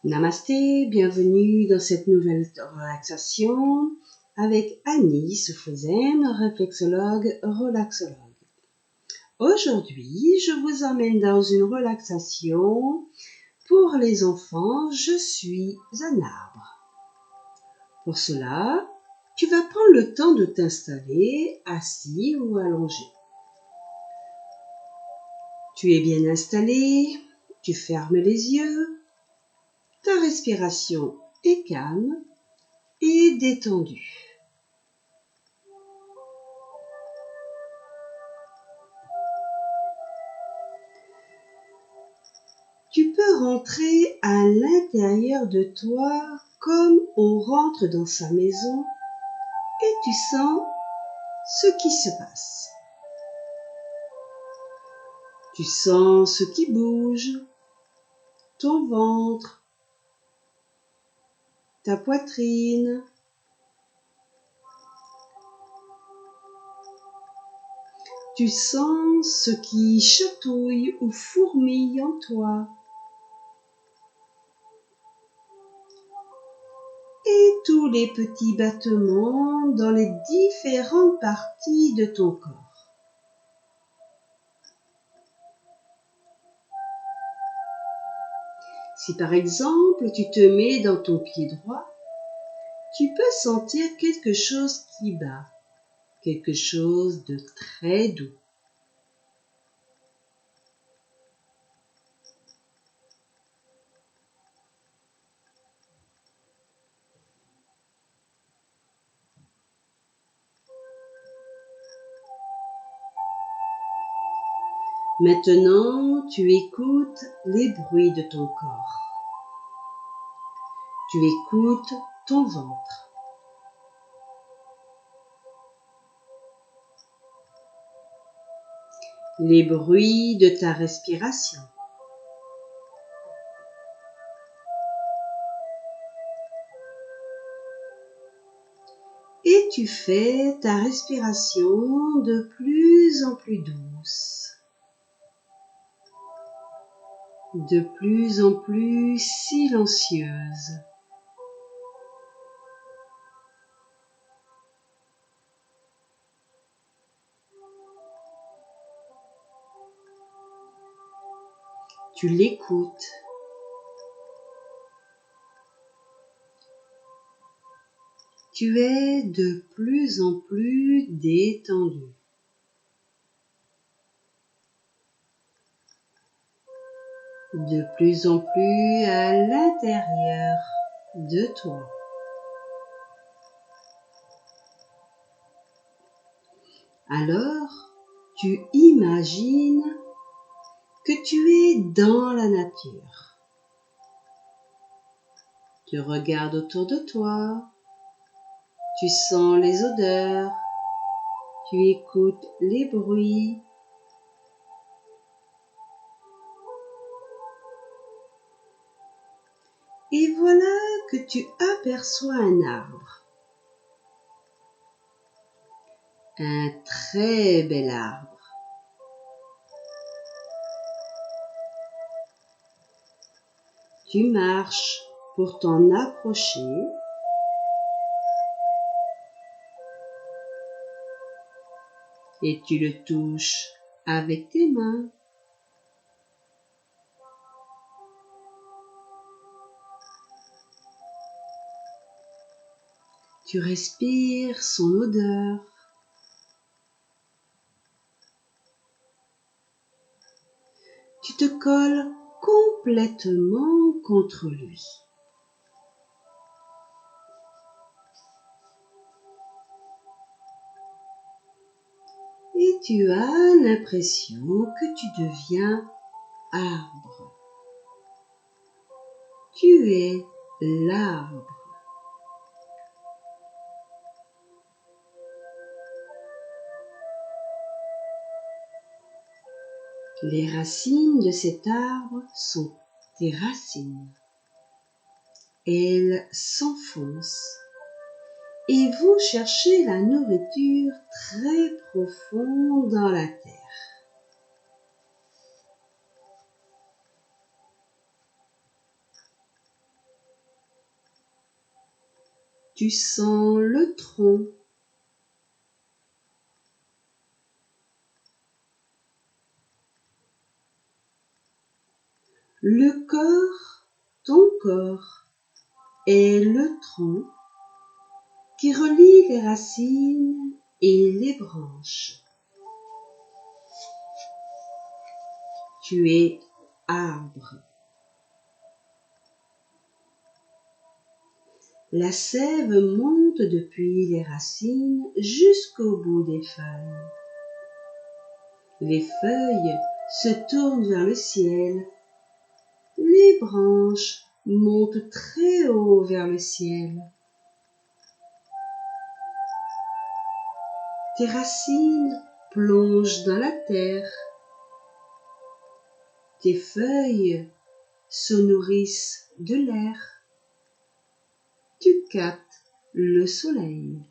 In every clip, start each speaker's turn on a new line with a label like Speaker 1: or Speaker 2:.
Speaker 1: Namasté, bienvenue dans cette nouvelle relaxation avec Annie Soufouzen, réflexologue, relaxologue. Aujourd'hui, je vous emmène dans une relaxation pour les enfants. Je suis un arbre. Pour cela, tu vas prendre le temps de t'installer assis ou allongé. Tu es bien installé, tu fermes les yeux. Ta respiration est calme et détendue. Tu peux rentrer à l'intérieur de toi comme on rentre dans sa maison et tu sens ce qui se passe. Tu sens ce qui bouge, ton ventre, ta poitrine. Tu sens ce qui chatouille ou fourmille en toi. Et tous les petits battements dans les différentes parties de ton corps. Si par exemple tu te mets dans ton pied droit, tu peux sentir quelque chose qui bat, quelque chose de très doux. Maintenant, tu écoutes les bruits de ton corps. Tu écoutes ton ventre. Les bruits de ta respiration. Et tu fais ta respiration de plus en plus douce, de plus en plus silencieuse. Tu l'écoutes. Tu es de plus en plus détendu. De plus en plus à l'intérieur de toi. Alors, tu imagines que tu es dans la nature. Tu regardes autour de toi. Tu sens les odeurs, tu écoutes les bruits. Et voilà que tu aperçois un arbre. Un très bel arbre. Tu marches pour t'en approcher. Et tu le touches avec tes mains. Tu respires son odeur. Tu te colles complètement contre lui. Et tu as l'impression que tu deviens arbre. Tu es l'arbre. Les racines de cet arbre sont tes racines. Elles s'enfoncent et vont chercher la nourriture très profond dans la terre. Tu sens le tronc. Le corps, ton corps, est le tronc qui relie les racines et les branches. Tu es arbre. La sève monte depuis les racines jusqu'au bout des feuilles. Les feuilles se tournent vers le ciel. Les branches montent très haut vers le ciel. Tes racines plongent dans la terre. Tes feuilles se nourrissent de l'air. Tu captes le soleil.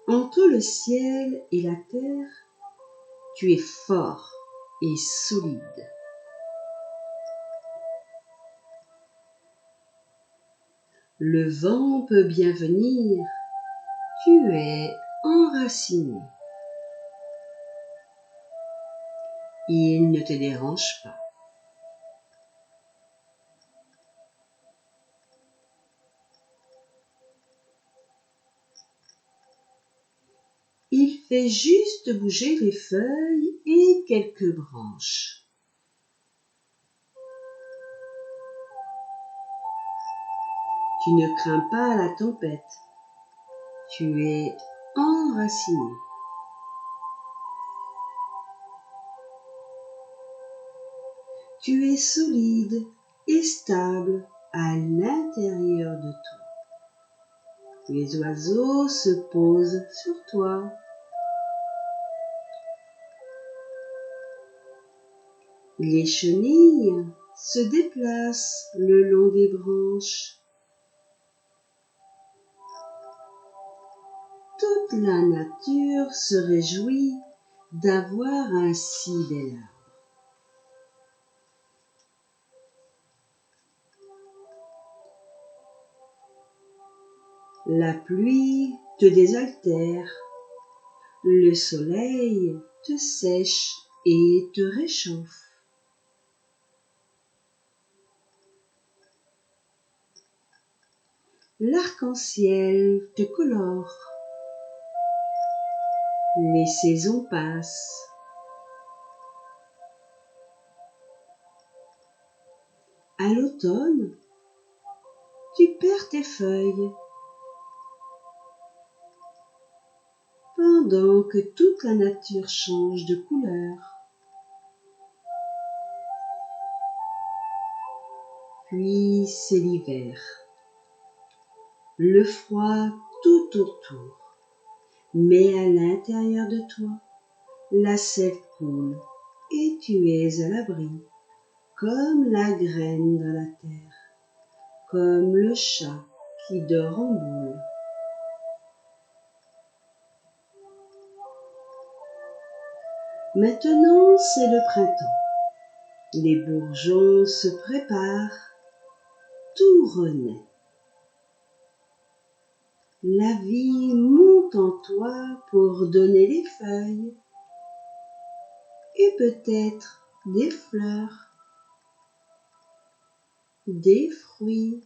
Speaker 1: Entre le ciel et la terre, tu es fort et solide. Le vent peut bien venir, tu es enraciné. Il ne te dérange pas. Il fait juste bouger les feuilles et quelques branches. Tu ne crains pas la tempête. Tu es enraciné. Tu es solide et stable à l'intérieur de toi. Les oiseaux se posent sur toi. Les chenilles se déplacent le long des branches. Toute la nature se réjouit d'avoir un si bel arbre. La pluie te désaltère, le soleil te sèche et te réchauffe. L'arc-en-ciel te colore. Les saisons passent. À l'automne, tu perds tes feuilles, pendant que toute la nature change de couleur. Puis c'est l'hiver, le froid tout autour, mais à l'intérieur de toi, la sève coule et tu es à l'abri, comme la graine dans la terre, comme le chat qui dort en boule. Maintenant, c'est le printemps. Les bourgeons se préparent, tout renaît. La vie monte en toi pour donner les feuilles et peut-être des fleurs, des fruits.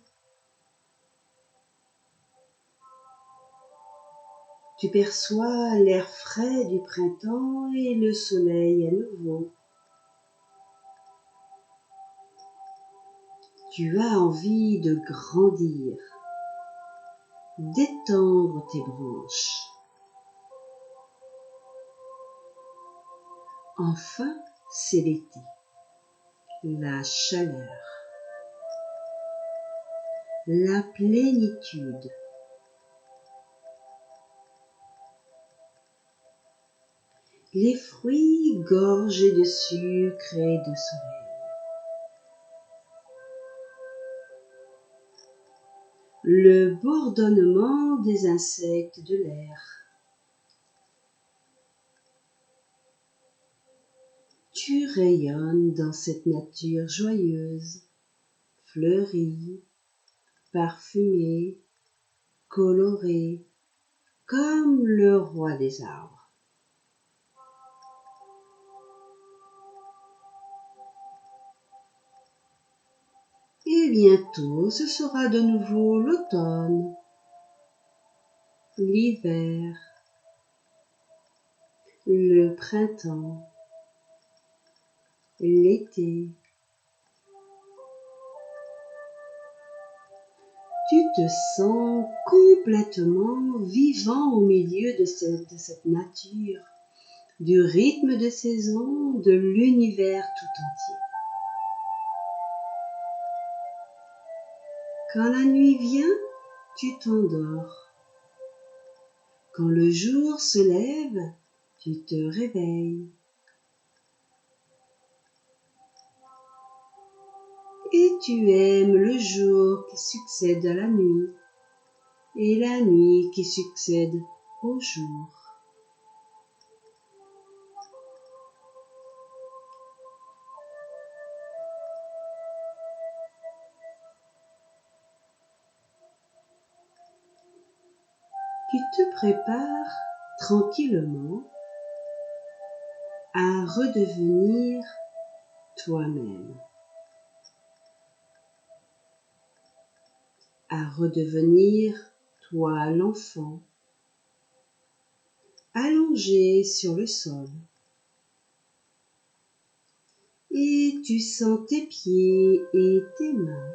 Speaker 1: Tu perçois l'air frais du printemps et le soleil à nouveau. Tu as envie de grandir, d'étendre tes branches. Enfin, c'est l'été, la chaleur, la plénitude. Les fruits gorgés de sucre et de soleil. Le bourdonnement des insectes de l'air. Tu rayonnes dans cette nature joyeuse, fleurie, parfumée, colorée, comme le roi des arbres. Et bientôt ce sera de nouveau l'automne, l'hiver, le printemps, l'été. Tu te sens complètement vivant au milieu de cette nature, du rythme des saisons, de l'univers tout entier. Quand la nuit vient, tu t'endors. Quand le jour se lève, tu te réveilles. Et tu aimes le jour qui succède à la nuit et la nuit qui succède au jour. Tu te prépares tranquillement à redevenir toi-même, à redevenir toi l'enfant, allongé sur le sol. Et tu sens tes pieds et tes mains.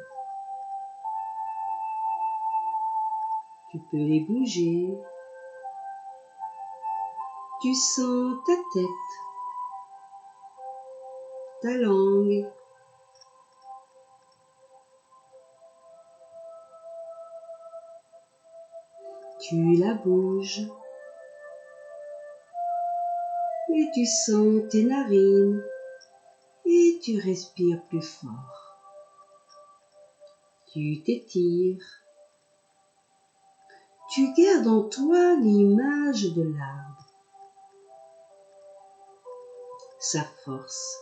Speaker 1: Tu peux les bouger. Tu sens ta tête, ta langue. Tu la bouges. Et tu sens tes narines. Et tu respires plus fort. Tu t'étires. Tu gardes en toi l'image de l'arbre, sa force,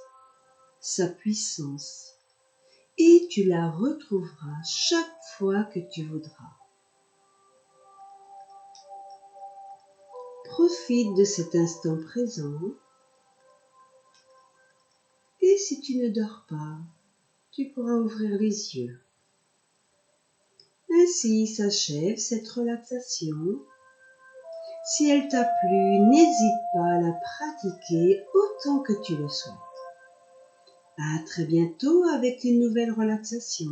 Speaker 1: sa puissance, et tu la retrouveras chaque fois que tu voudras. Profite de cet instant présent, et si tu ne dors pas, tu pourras ouvrir les yeux. Ainsi s'achève cette relaxation. Si elle t'a plu, n'hésite pas à la pratiquer autant que tu le souhaites. À très bientôt avec une nouvelle relaxation.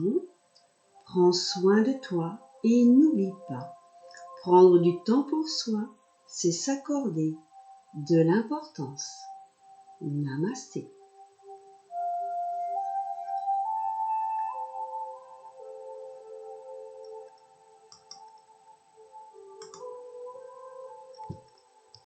Speaker 1: Prends soin de toi et n'oublie pas, prendre du temps pour soi, c'est s'accorder de l'importance. Namasté.